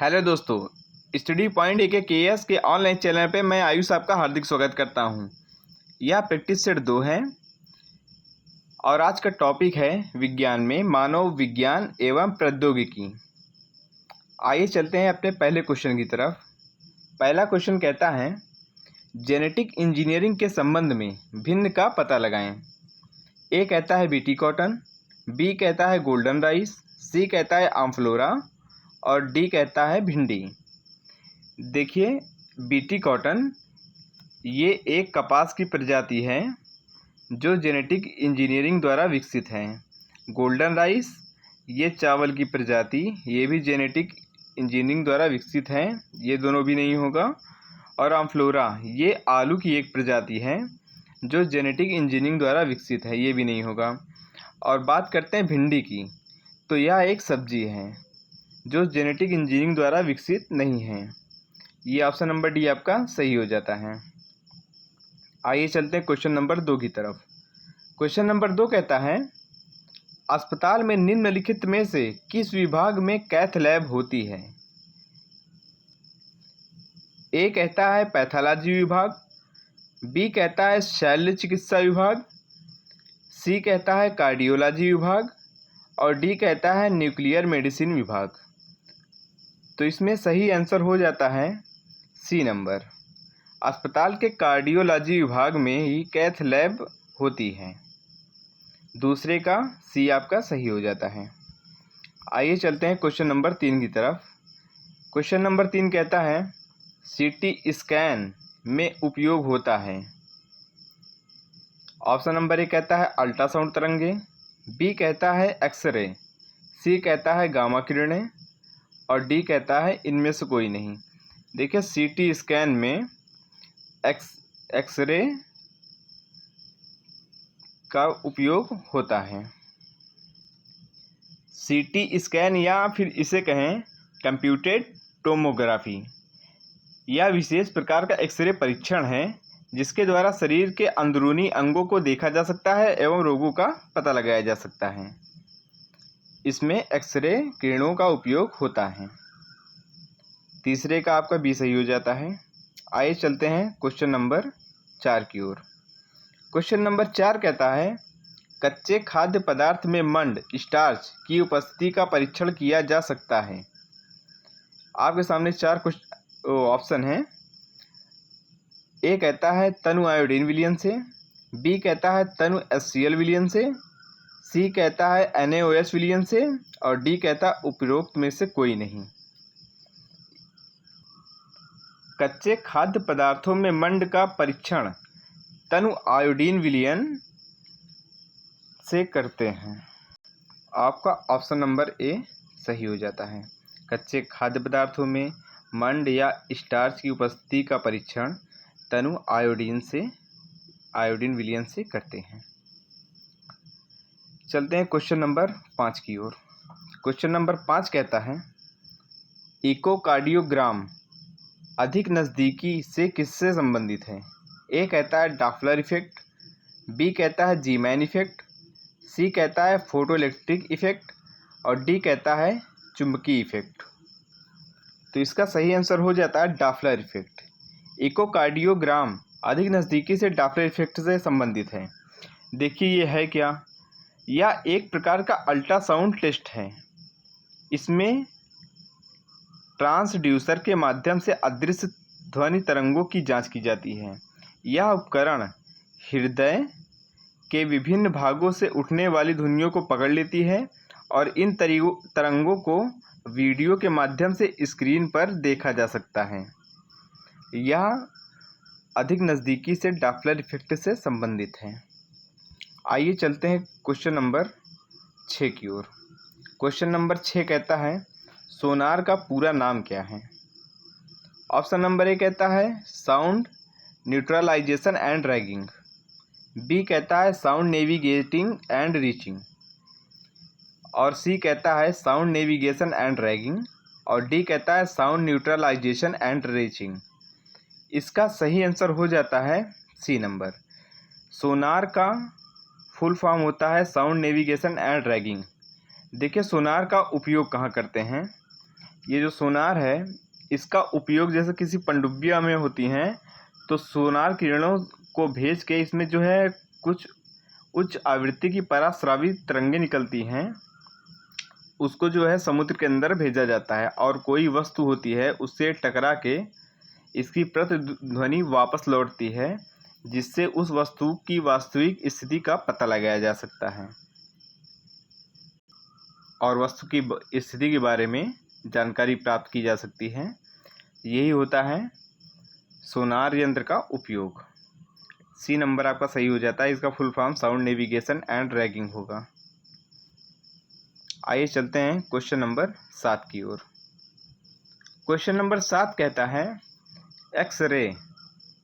Hello दोस्तों, study point AKKS के online channel पे मैं आयुष आपका हार्दिक स्वागत करता हूं। यह प्रैक्टिस सेट 2 है और आज का टॉपिक है विज्ञान में मानव विज्ञान एवं प्रौद्योगिकी। आइए चलते हैं अपने पहले क्वेश्चन की तरफ। पहला क्वेश्चन कहता है जेनेटिक इंजीनियरिंग के संबंध में भिन्न का पता लगाएं। ए कहता है बीटी कॉटन, बी कहता है गोल्डन राइस, सी कहता है आमफ्लोरा और डी कहता है भिंडी। देखिए, बीटी कॉटन ये एक कपास की प्रजाति है जो जेनेटिक इंजीनियरिंग द्वारा विकसित है। गोल्डन राइस ये चावल की प्रजाति, ये भी जेनेटिक इंजीनियरिंग द्वारा विकसित है, ये दोनों भी नहीं होगा। और आमफ्लोरा ये आलू की एक प्रजाति है जो जेनेटिक इंजीनियरिंग द्वारा विकसित है, ये भी नहीं होगा। और बात करते हैं भिंडी की, तो यह एक सब्जी है जो जेनेटिक इंजीनियरिंग द्वारा विकसित नहीं है। ये ऑप्शन नंबर डी आपका सही हो जाता है। आइए चलते हैं क्वेश्चन नंबर 2 की तरफ। क्वेश्चन नंबर 2 कहता है अस्पताल में निम्नलिखित में से किस विभाग में कैथ लैब होती है। ए कहता है पैथोलॉजी विभाग, बी कहता है शल्य चिकित्सा विभाग, सी कहता है कार्डियोलॉजी विभाग और डी कहता है न्यूक्लियर मेडिसिन विभाग। तो इसमें सही आंसर हो जाता है सी नंबर। अस्पताल के कार्डियोलॉजी विभाग में ही कैथ लैब होती है। दूसरे का सी आपका सही हो जाता है। आइए चलते हैं क्वेश्चन नंबर 3 की तरफ। क्वेश्चन नंबर 3 कहता है सीटी स्कैन में उपयोग होता है। ऑप्शन नंबर ए कहता है अल्ट्रासाउंड तरंगे, बी कहता है एक्सरे, सी कहता है गामा किरणें और डी कहता है इनमें से कोई नहीं। देखिए, सीटी स्कैन में एक्सरे का उपयोग होता है। सीटी स्कैन या फिर इसे कहें कंप्यूटेड टोमोग्राफी, यह विशेष प्रकार का एक्सरे परीक्षण है जिसके द्वारा शरीर के अंदरूनी अंगों को देखा जा सकता है एवं रोगों का पता लगाया जा सकता है। इसमें एक्सरे किरणों का उपयोग होता है। तीसरे का आपका बी सही हो जाता है। आइए चलते हैं क्वेश्चन नंबर 4 की ओर। क्वेश्चन नंबर 4 कहता है कच्चे खाद्य पदार्थ में मंड स्टार्च की उपस्थिति का परीक्षण किया जा सकता है। आपके सामने 4 ऑप्शन हैं। ए कहता है तनु आयोडीन विलयन से, बी कहता है तनु HCl विलयन से, सी कहता है NaOH विलयन से और डी कहता है उपरोक्त में से कोई नहीं। कच्चे खाद्य पदार्थों में मंड का परीक्षण तनु आयोडीन विलयन से करते हैं। आपका ऑप्शन नंबर ए सही हो जाता है। कच्चे खाद्य पदार्थों में मंड या स्टार्च की उपस्थिति का परीक्षण तनु आयोडीन विलयन से करते हैं। चलते हैं क्वेश्चन नंबर 5 की ओर। क्वेश्चन नंबर 5 कहता है इकोकार्डियोग्राम अधिक नज़दीकी से किससे संबंधित है। ए कहता है डॉपलर इफेक्ट, बी कहता है जीमैन इफेक्ट, सी कहता है फोटोइलेक्ट्रिक इफेक्ट और डी कहता है चुंबकीय इफेक्ट। तो इसका सही आंसर हो जाता है डॉपलर इफेक्ट। इकोकार्डियोग्राम अधिक नज़दीकी से डॉपलर इफेक्ट से संबंधित है। देखिए, ये है क्या, यह एक प्रकार का अल्ट्रासाउंड टेस्ट है। इसमें ट्रांसड्यूसर के माध्यम से अदृश्य ध्वनि तरंगों की जांच की जाती है। यह उपकरण हृदय के विभिन्न भागों से उठने वाली ध्वनियों को पकड़ लेती है और इन तरंगों को वीडियो के माध्यम से स्क्रीन पर देखा जा सकता है। यह अधिक नज़दीकी से डॉपलर इफेक्ट से संबंधित है। आइए चलते हैं क्वेश्चन नंबर 6 की ओर। क्वेश्चन नंबर 6 कहता है सोनार का पूरा नाम क्या है। ऑप्शन नंबर ए कहता है sound neutralisation and ragging, B कहता है साउंड नेविगेटिंग एंड रीचिंग और सी कहता है साउंड नेविगेशन एंड रैगिंग और डी कहता है साउंड न्यूट्रलाइजेशन एंड रीचिंग। इसका सही आंसर हो जाता है सी नंबर। सोनार का फुल फॉर्म होता है साउंड नेविगेशन एंड रैगिंग। देखिए, सोनार का उपयोग कहाँ करते हैं। ये जो सोनार है इसका उपयोग जैसे किसी पनडुब्बियाँ में होती हैं, तो सोनार किरणों को भेज के इसमें जो है कुछ उच्च आवृत्ति की पराश्रावी तरंगें निकलती हैं, उसको जो है समुद्र के अंदर भेजा जाता है और कोई वस्तु होती है उससे टकरा के इसकी प्रतिध्वनि वापस लौटती है, जिससे उस वस्तु की वास्तविक स्थिति का पता लगाया जा सकता है और वस्तु की स्थिति के बारे में जानकारी प्राप्त की जा सकती है। यही होता है सोनार यंत्र का उपयोग। सी नंबर आपका सही हो जाता है। इसका full form sound navigation and tracking होगा। आइए चलते हैं क्वेश्चन नंबर 7 की ओर। क्वेश्चन नंबर 7 कहता है एक्सरे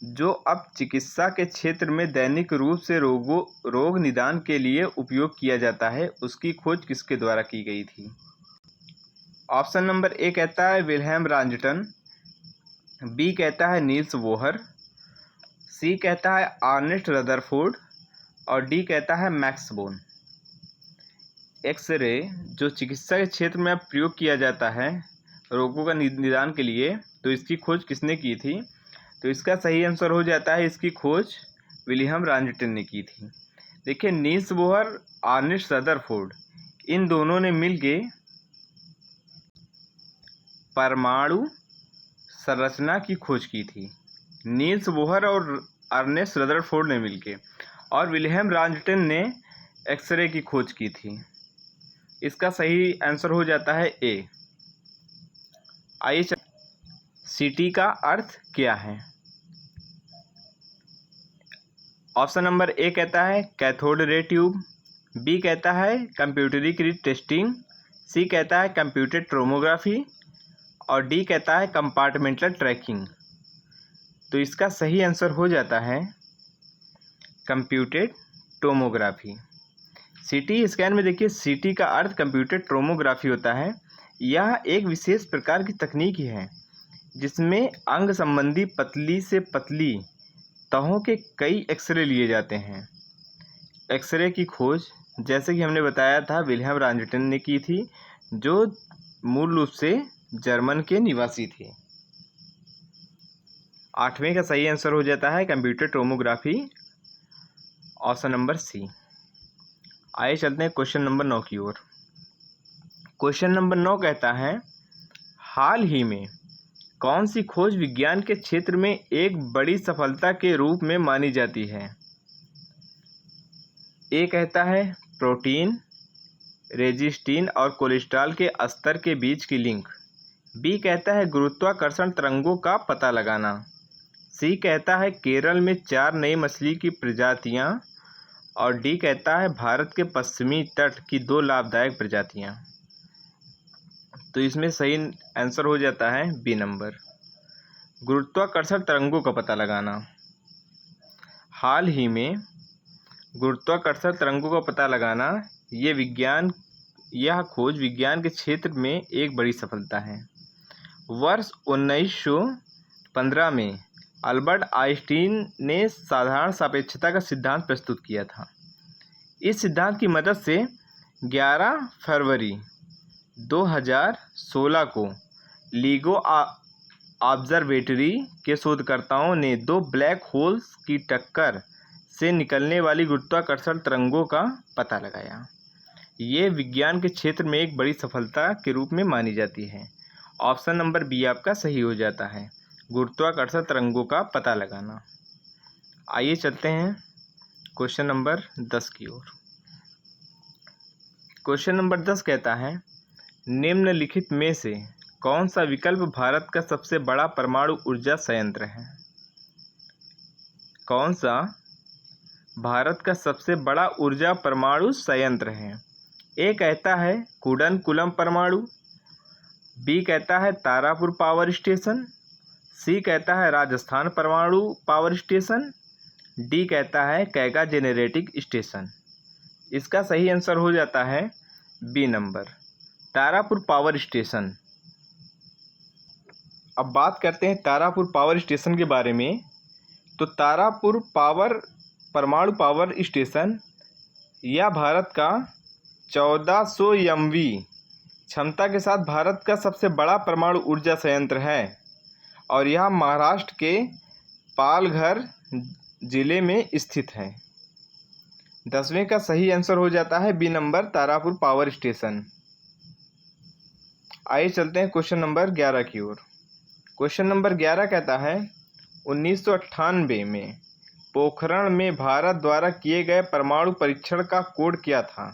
जो अब चिकित्सा के क्षेत्र में दैनिक रूप से रोग निदान के लिए उपयोग किया जाता है, उसकी खोज किसके द्वारा की गई थी? ऑप्शन नंबर ए कहता है विल्हेम रॉन्टन, बी कहता है नील्स बोहर, सी कहता है अर्नेस्ट रदरफोर्ड और डी कहता है मैक्स बोन। एक्सरे जो चिकित्सा के क्षेत्र में अब प्रयोग किया जाता है रोगों का निदान के लिए, तो इसकी खोज किसने की थी? तो इसका सही आंसर हो जाता है इसकी खोज विलियम रॉन्टन ने की थी। देखिए नील्स बोहर, अर्नेस्ट रदरफोर्ड, इन दोनों ने मिलके परमाणु संरचना की खोज की थी। नील्स बोहर और अर्नेस्ट रदरफोर्ड ने मिलके, और विलियम रॉन्टन ने एक्सरे की खोज की थी। इसका सही आंसर हो जाता है ए। आइए सीटी का अर्थ क्या है? ऑप्शन नंबर ए कहता है कैथोड रे ट्यूब, बी कहता है कंप्यूटरीकृत टेस्टिंग, सी कहता है कंप्यूटेड टोमोग्राफी और डी कहता है कंपार्टमेंटल ट्रैकिंग। तो इसका सही आंसर हो जाता है कंप्यूटेड टोमोग्राफी। सीटी स्कैन में देखिए सीटी का अर्थ कंप्यूटेड टोमोग्राफी होता है। यह एक विशेष प्रकार की तकनीक है जिसमें अंग संबंधी पतली से पतली तहों के कई एक्सरे लिए जाते हैं। एक्सरे की खोज जैसे कि हमने बताया था विलियम रॉन्टन ने की थी, जो मूल रूप से जर्मन के निवासी थे। 8वें का सही आंसर हो जाता है computer tomography, option number C. आइए चलते हैं क्वेश्चन नंबर 9 की ओर। क्वेश्चन नंबर 9 कहता है हाल ही में कौन सी खोज विज्ञान के क्षेत्र में एक बड़ी सफलता के रूप में मानी जाती है? ए कहता है प्रोटीन, रेजिस्टीन और कोलेस्ट्रॉल के स्तर के बीच की लिंक, बी कहता है गुरुत्वाकर्षण तरंगों का पता लगाना, सी कहता है केरल में 4 नई मछली की प्रजातियां और डी कहता है भारत के पश्चिमी तट की 2 लाभदायक प्रजातियां। तो इसमें सही आंसर हो जाता है बी नंबर, गुरुत्वाकर्षण तरंगों का पता लगाना। हाल ही में गुरुत्वाकर्षण तरंगों का पता लगाना यह खोज विज्ञान के क्षेत्र में एक बड़ी सफलता है। वर्ष 1915 में अल्बर्ट आइंस्टीन ने साधारण सापेक्षता का सिद्धांत प्रस्तुत किया था। इस सिद्धांत की मदद से 11 फरवरी 2016 को लीगो ऑब्जर्वेटरी के शोधकर्ताओं ने 2 ब्लैक होल्स की टक्कर से निकलने वाली गुरुत्वाकर्षण तरंगों का पता लगाया। ये विज्ञान के क्षेत्र में एक बड़ी सफलता के रूप में मानी जाती है। ऑप्शन नंबर बी आपका सही हो जाता है, गुरुत्वाकर्षण तरंगों का पता लगाना। आइए चलते हैं क्वेश्चन नंबर 10 की ओर। क्वेश्चन नंबर 10 कहता है निम्नलिखित में से कौन सा विकल्प भारत का सबसे बड़ा परमाणु ऊर्जा संयंत्र है? कौन सा भारत का सबसे बड़ा ऊर्जा परमाणु संयंत्र है? ए कहता है कुडनकुलम परमाणु, बी कहता है तारापुर पावर स्टेशन, सी कहता है राजस्थान परमाणु पावर स्टेशन, डी कहता है कैगा जेनरेटिंग स्टेशन। इसका सही आंसर हो जाता है B number, Tarapur power station. अब बात करते हैं तारापुर पावर स्टेशन के बारे में। तो तारापुर परमाणु पावर स्टेशन यह भारत का 1400 MV क्षमता के साथ भारत का सबसे बड़ा परमाणु ऊर्जा संयंत्र है और यह महाराष्ट्र के पालघर जिले में स्थित है। 10वें का सही आंसर हो जाता है B number, Tarapur power station. आइए चलते हैं क्वेश्चन नंबर 11 की ओर। क्वेश्चन नंबर 11 कहता है 1998 में पोखरण में भारत द्वारा किए गए परमाणु परीक्षण का कोड क्या था?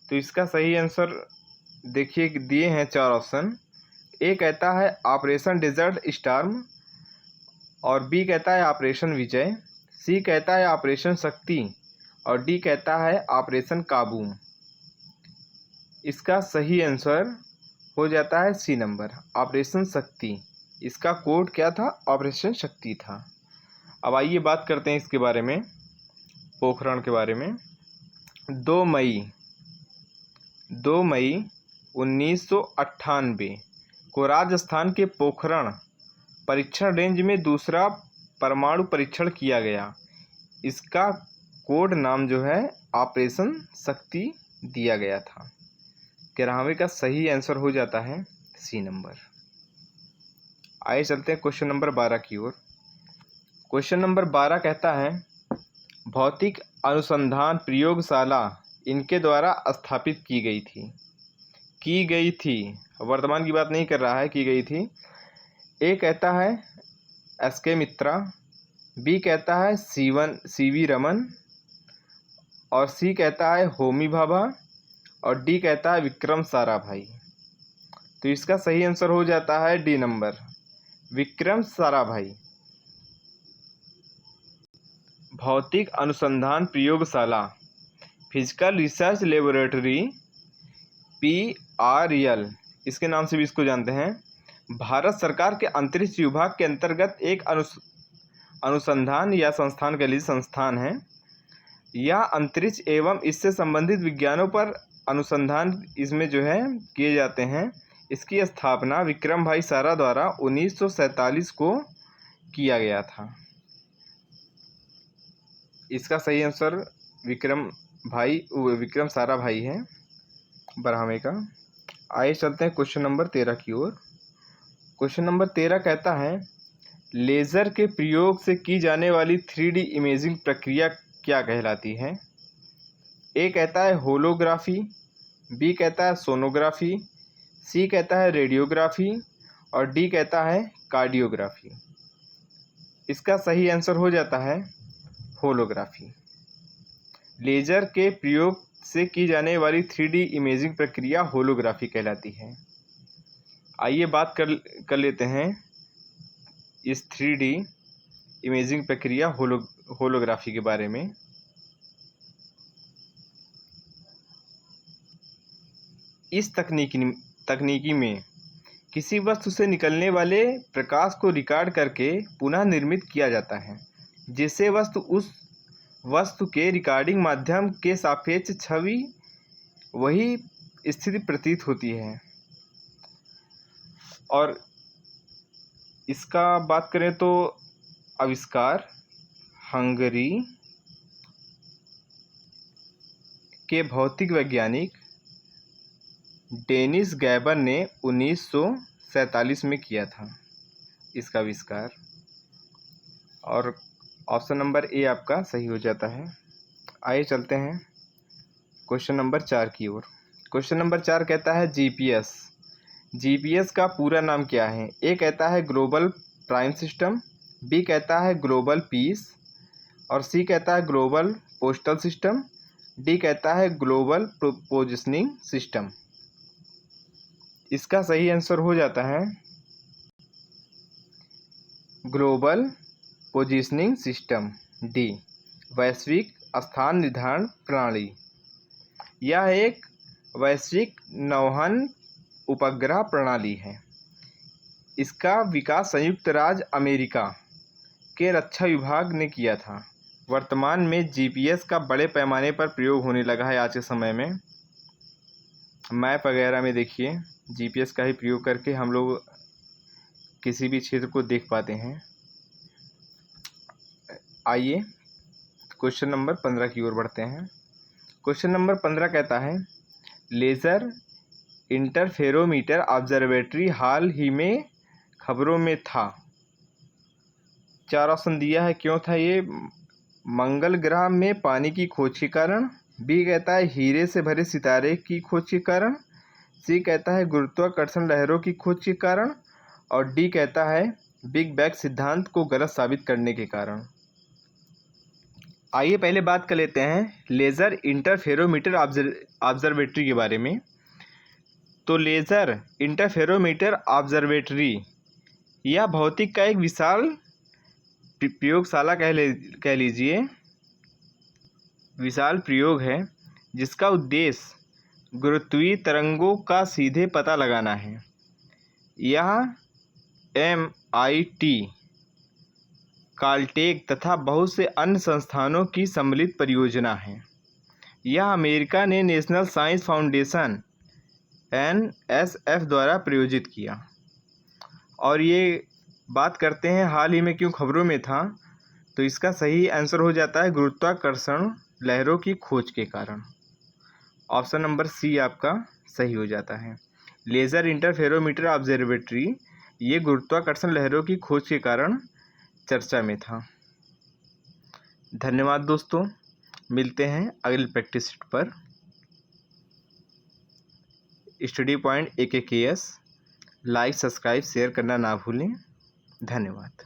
तो इसका सही आंसर देखिए, दिए हैं 4 ऑप्शन। ए कहता है ऑपरेशन डेजर्ट स्टॉर्म, और बी कहता है ऑपरेशन विजय, सी कहता है ऑपरेशन शक्ति, और डी कहता है ऑपरेशन काबू। इसका सही आंसर हो जाता है सी नंबर, ऑपरेशन शक्ति। इसका कोड क्या था? ऑपरेशन शक्ति था। अब आइए बात करते हैं इसके बारे में, पोखरण के बारे में। 2 मई 1998 को राजस्थान के पोखरण परीक्षण रेंज में दूसरा परमाणु परीक्षण किया गया। इसका कोड नाम जो है ऑपरेशन शक्ति दिया गया था। 11वें का सही आंसर हो जाता है सी नंबर। आइए चलते हैं क्वेश्चन नंबर 12 की ओर। क्वेश्चन नंबर 12 कहता है भौतिक अनुसंधान प्रयोगशाला इनके द्वारा स्थापित की गई थी, वर्तमान की बात नहीं कर रहा है, की गई थी। ए कहता है एस.के. मित्रा, बी कहता है सी.वी. रमन, और सी कहता है होमी भाभा, और डी कहता है विक्रम साराभाई। तो इसका सही आंसर हो जाता है डी नंबर, विक्रम साराभाई। भौतिक अनुसंधान प्रयोगशाला फिजिकल रिसर्च लेबोरेटरी PRL, इसके नाम से भी इसको जानते हैं, भारत सरकार के अंतरिक्ष विभाग के अंतर्गत एक अनुसंधान या संस्थान के लिए संस्थान है। यह अंतरिक्ष एवं इससे संबंधित विज्ञानों पर अनुसंधान इसमें जो है किए जाते हैं। इसकी स्थापना विक्रम भाई सारा द्वारा 1947 को किया गया था। इसका सही आंसर विक्रम सारा भाई है, 12वें का। आइए चलते हैं क्वेश्चन नंबर 13 की ओर। क्वेश्चन नंबर 13 कहता है लेज़र के प्रयोग से की जाने वाली 3D इमेजिंग प्रक्रिया क्या कहलाती है? ए कहता है होलोग्राफी, बी कहता है सोनोग्राफी, सी कहता है रेडियोग्राफी, और डी कहता है कार्डियोग्राफी। इसका सही आंसर हो जाता है होलोग्राफी। लेज़र के प्रयोग से की जाने वाली 3D इमेजिंग प्रक्रिया होलोग्राफी कहलाती है। आइए बात कर लेते हैं इस 3D इमेजिंग प्रक्रिया होलोग्राफी के बारे में। इस तकनीकी में किसी वस्तु से निकलने वाले प्रकाश को रिकॉर्ड करके पुनः निर्मित किया जाता है, जिससे उस वस्तु के रिकॉर्डिंग माध्यम के सापेक्ष छवि वही स्थिति प्रतीत होती है। और इसका बात करें तो आविष्कार हंगरी के भौतिक वैज्ञानिक डेनिस गैबर ने 1947 में किया था इसका आविष्कार। और ऑप्शन नंबर ए आपका सही हो जाता है। आइए चलते हैं क्वेश्चन नंबर 4 की ओर। क्वेश्चन नंबर 4 कहता है जीपीएस का पूरा नाम क्या है? ए कहता है ग्लोबल प्राइम सिस्टम, बी कहता है ग्लोबल पीस, और सी कहता है ग्लोबल पोस्टल सिस्टम, डी कहता है ग्लोबल पोजिशनिंग सिस्टम। इसका सही आंसर हो जाता है ग्लोबल पोजिशनिंग सिस्टम, डी, वैश्विक स्थान निर्धारण प्रणाली। यह एक वैश्विक नौवहन उपग्रह प्रणाली है। इसका विकास संयुक्त राज्य अमेरिका के रक्षा विभाग ने किया था। वर्तमान में जीपीएस का बड़े पैमाने पर प्रयोग होने लगा है आज के समय में। मैप वगैरह में देखिए जीपीएस का ही प्रयोग करके हम लोग किसी भी क्षेत्र को देख पाते हैं। आइए क्वेश्चन नंबर 15 की ओर बढ़ते हैं। क्वेश्चन नंबर 15 कहता है लेज़र इंटरफेरोमीटर ऑब्जर्वेटरी हाल ही में खबरों में था। 4 ऑप्शन दिया है, क्यों था ये? मंगल ग्रह में पानी की खोज के कारण, बी कहता है हीरे से भरे सितारे की खोज के कारण, सी कहता है गुरुत्वाकर्षण लहरों की खोज के कारण, और डी कहता है बिग बैंग सिद्धांत को गलत साबित करने के कारण। आइए पहले बात कर लेते हैं लेज़र इंटरफेरोमीटर ऑब्जर्वेटरी के बारे में। तो लेज़र इंटरफेरोमीटर ऑब्जर्वेटरी यह भौतिक का एक विशाल प्रयोगशाला कह लीजिए विशाल प्रयोग है, जिसका उद्देश्य गुरुत्वीय तरंगों का सीधे पता लगाना है। यह MIT, काल्टेक तथा बहुत से अन्य संस्थानों की सम्मिलित परियोजना है। यह अमेरिका ने नेशनल साइंस फाउंडेशन NSF द्वारा प्रायोजित किया। और ये बात करते हैं हाल ही में क्यों खबरों में था, तो इसका सही आंसर हो जाता है गुरुत्वाकर्षण लहरों की खोज के कारण। ऑप्शन नंबर सी आपका सही हो जाता है। लेज़र इंटरफेरोमीटर ऑब्जर्वेटरी ये गुरुत्वाकर्षण लहरों की खोज के कारण चर्चा में था। धन्यवाद दोस्तों, मिलते हैं अगले प्रैक्टिस सेट पर। Study point AKKS like, subscribe, share करना ना भूलें। धन्यवाद।